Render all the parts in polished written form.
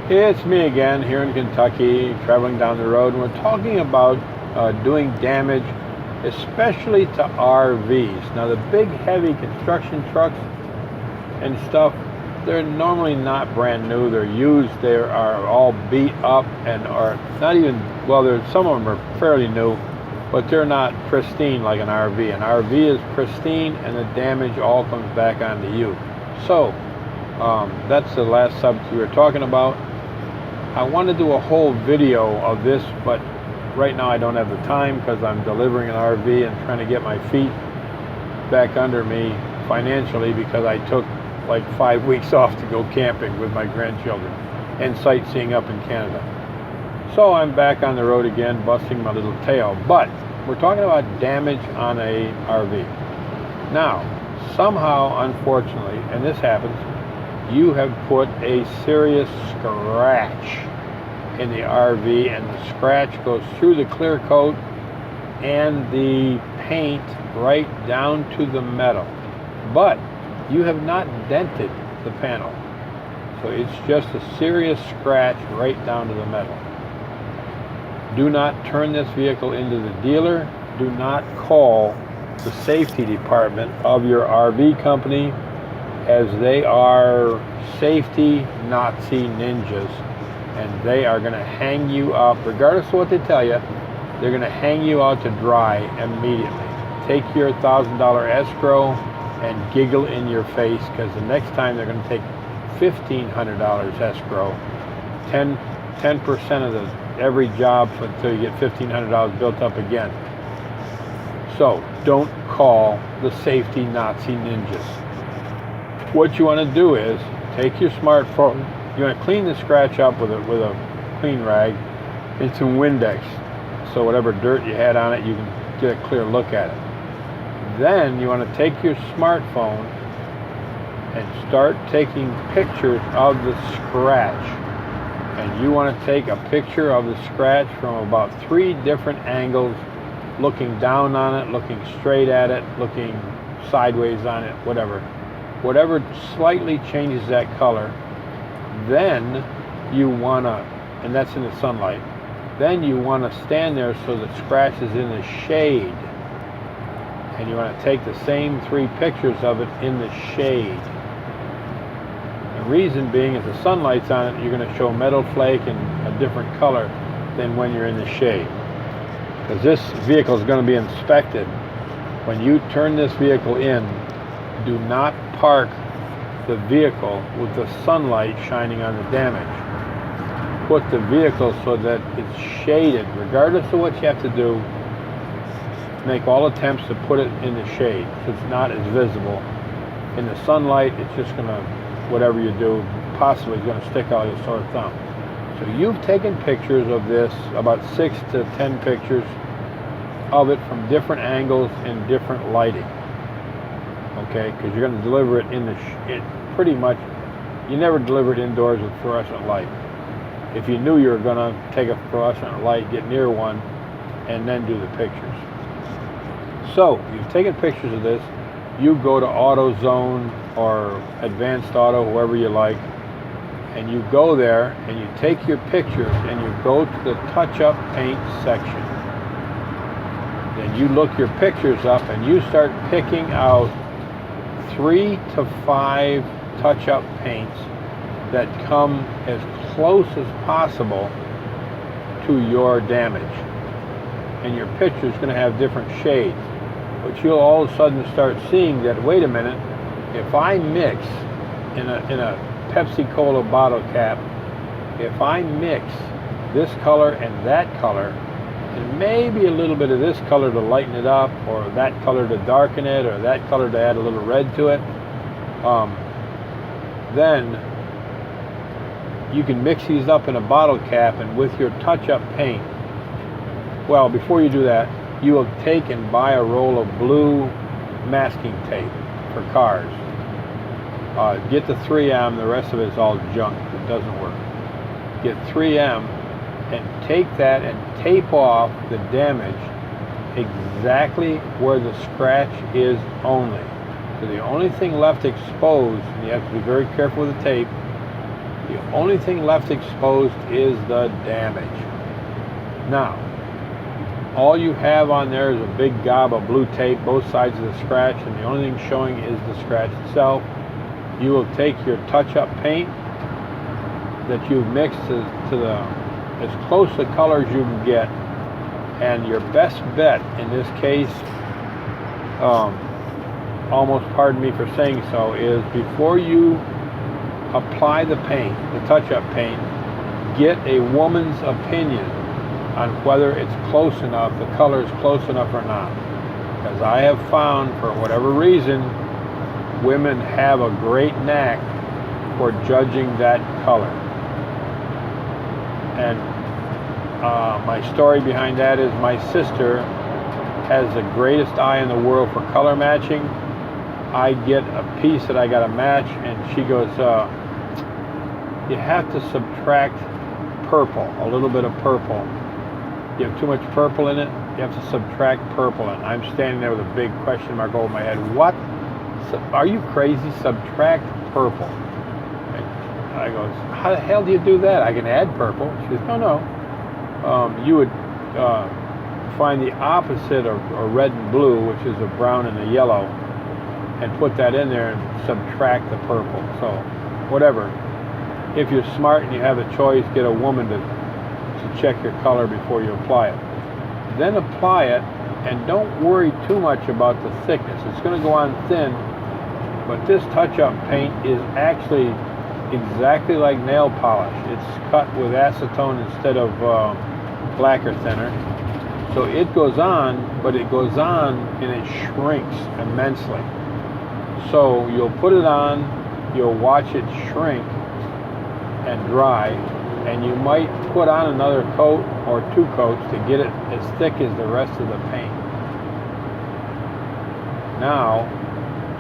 It's me again here in Kentucky, traveling down the road, and we're talking about doing damage, especially to RVs. Now, the big, heavy construction trucks and stuff, they're normally not brand new. They're used. They are all beat up and are not even, well, some of them are fairly new, but they're not pristine like an RV. An RV is pristine, and the damage all comes back onto you. So, that's the last subject we were talking about. I want to do a whole video of this, but right now I don't have the time because I'm delivering an RV and trying to get my feet back under me financially, because I took like 5 weeks off to go camping with my grandchildren and sightseeing up in Canada. So I'm back on the road again, busting my little tail. But we're talking about damage on a RV. Now, somehow, unfortunately, and this happens, you have put a serious scratch in the RV, and the scratch goes through the clear coat and the paint right down to the metal. But you have not dented the panel. So it's just a serious scratch right down to the metal. Do not turn this vehicle into the dealer. Do not call the safety department of your RV company, as they are safety Nazi ninjas, and they are going to hang you up, regardless of what they tell you. They're going to hang you out to dry immediately. Take your $1,000 escrow and giggle in your face, because the next time they're going to take $1,500 escrow, 10% of every job until you get $1,500 built up again. So don't call the safety Nazi ninjas. What you want to do is take your smartphone. You want to clean the scratch up with a clean rag and some Windex, so whatever dirt you had on it, you can get a clear look at it. Then you want to take your smartphone and start taking pictures of the scratch. And you want to take a picture of the scratch from about 3 different angles, looking down on it, looking straight at it, looking sideways on it, whatever slightly changes that color. Then you want to, and that's in the sunlight, then you want to stand there so the scratch is in the shade, and you want to take the same 3 pictures of it in the shade. The reason being, if the sunlight's on it, you're going to show metal flake and a different color than when you're in the shade, because this vehicle is going to be inspected. When you turn this vehicle in, do not park the vehicle with the sunlight shining on the damage. Put the vehicle so that it's shaded. Regardless of what you have to do, make all attempts to put it in the shade, so it's not as visible. In the sunlight, it's just going to, whatever you do, possibly is going to stick out your sore thumb. So you've taken pictures of this, about 6 to 10 pictures of it from different angles and different lighting. Okay, because you're going to deliver it in pretty much, you never deliver it indoors with fluorescent light. If you knew you were going to take a fluorescent light, get near one, and then do the pictures. So, you've taken pictures of this, you go to AutoZone or Advanced Auto, whoever you like, and you go there and you take your pictures and you go to the touch-up paint section. Then you look your pictures up and you start picking out 3 to 5 touch-up paints that come as close as possible to your damage. And your picture is going to have different shades. But you'll all of a sudden start seeing that, wait a minute, if I mix in a Pepsi Cola bottle cap, if I mix this color and that color, and maybe a little bit of this color to lighten it up, or that color to darken it, or that color to add a little red to it, then you can mix these up in a bottle cap, and with your touch-up paint, well, before you do that, you will take and buy a roll of blue masking tape for cars. Get the 3M, the rest of it's all junk, it doesn't work. Get 3M and take that and tape off the damage exactly where the scratch is only. So the only thing left exposed, and you have to be very careful with the tape, The only thing left exposed is the damage. Now, all you have on there is a big gob of blue tape, both sides of the scratch, and the only thing showing is the scratch itself. You will take your touch-up paint that you've mixed to the as close a color as you can get, and your best bet in this case, almost pardon me for saying so, is before you apply the paint, the touch-up paint, get a woman's opinion on whether it's close enough, the color is close enough or not. Because I have found, for whatever reason, women have a great knack for judging that color. And my story behind that is my sister has the greatest eye in the world for color matching. I get a piece that I got to match, and she goes, you have to subtract purple, a little bit of purple. You have too much purple in it, you have to subtract purple. And I'm standing there with a big question mark over my head. What? Are you crazy? Subtract purple. And I go, how the hell do you do that? I can add purple. She says, no. You would find the opposite of a red and blue, which is a brown and a yellow, and put that in there and subtract the purple. So, whatever. If you're smart and you have a choice, get a woman to check your color before you apply it. Then apply it, and don't worry too much about the thickness. It's going to go on thin, but this touch-up paint is actually exactly like nail polish. It's cut with acetone instead of lacquer thinner. So it goes on, but it goes on and it shrinks immensely. So you'll put it on, you'll watch it shrink and dry, and you might put on another coat or two coats to get it as thick as the rest of the paint. Now,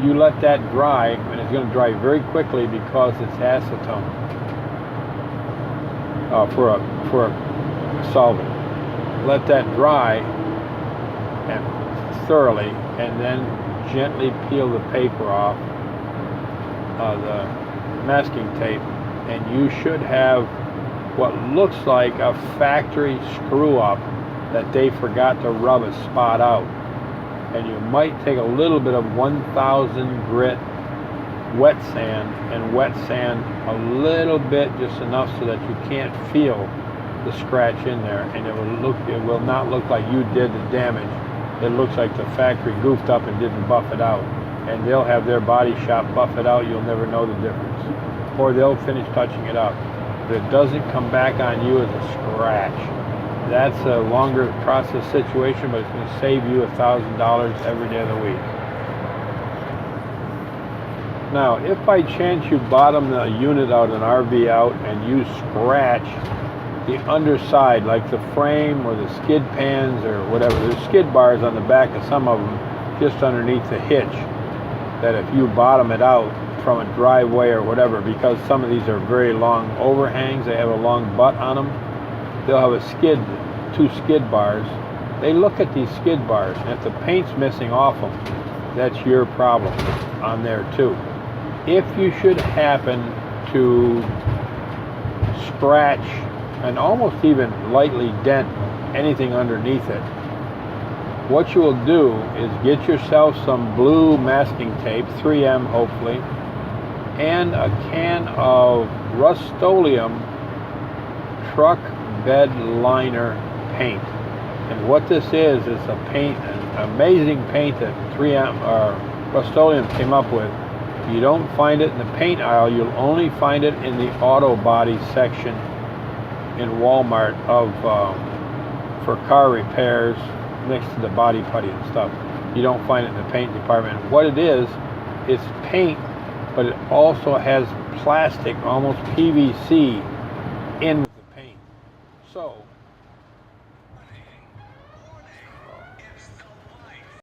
you let that dry, and it's going to dry very quickly because it's acetone for a solvent. Let that dry and thoroughly, and then gently peel the paper off, the masking tape, and you should have what looks like a factory screw-up that they forgot to rub a spot out. And you might take a little bit of 1000 grit wet sand and wet sand a little bit, just enough so that you can't feel the scratch in there, and it will not look like you did the damage. It looks like the factory goofed up and didn't buff it out, and they'll have their body shop buff it out. You'll never know the difference, or they'll finish touching it up, but it doesn't come back on you as a scratch. That's a longer process situation, but it's going to save you $1,000 every day of the week. Now, if by chance you bottom the unit out, an RV out, and you scratch the underside, like the frame or the skid pans or whatever, there's skid bars on the back of some of them just underneath the hitch, that if you bottom it out from a driveway or whatever, because some of these are very long overhangs, they have a long butt on them, they'll have a two skid bars. They look at these skid bars, and if the paint's missing off them, that's your problem on there too. If you should happen to scratch and almost even lightly dent anything underneath it, what you will do is get yourself some blue masking tape, 3M hopefully, and a can of Rust-Oleum truck bed liner paint. And what this is a paint, an amazing paint that 3M or Rust-Oleum came up with. You don't find it in the paint aisle, you'll only find it in the auto body section in Walmart for car repairs next to the body putty and stuff. You don't find it in the paint department. What it is, it's paint, but it also has plastic, almost PVC in